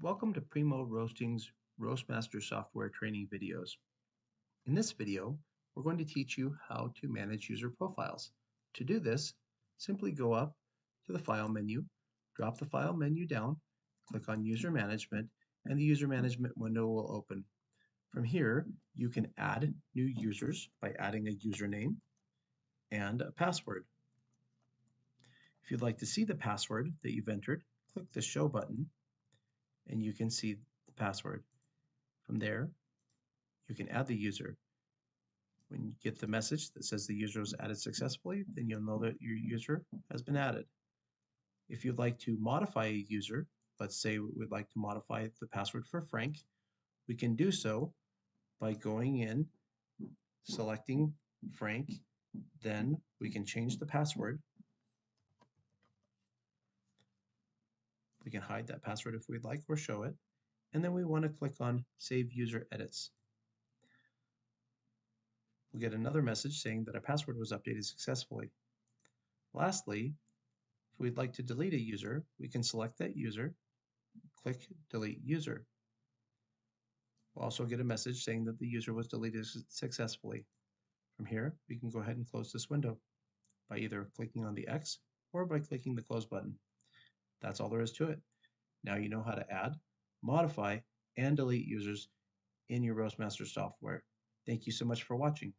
Welcome to Primo Roasting's Roastmaster software training videos. In this video, we're going to teach you how to manage user profiles. To do this, simply go up to the File menu, drop the File menu down, click on User Management, and the User Management window will open. From here, you can add new users by adding a username and a password. If you'd like to see the password that you've entered, click the Show button and you can see the password. From there, you can add the user. When you get the message that says the user was added successfully, then you'll know that your user has been added. If you'd like to modify a user, let's say we'd like to modify the password for Frank, we can do so by going in, selecting Frank, then we can change the password. We can hide that password if we'd like or show it, and then we want to click on Save User Edits. We'll get another message saying that a password was updated successfully. Lastly, if we'd like to delete a user, we can select that user, click Delete User. We'll also get a message saying that the user was deleted successfully. From here, we can go ahead and close this window by either clicking on the X or by clicking the Close button. That's all there is to it. Now you know how to add, modify, and delete users in your Roastmaster software. Thank you so much for watching.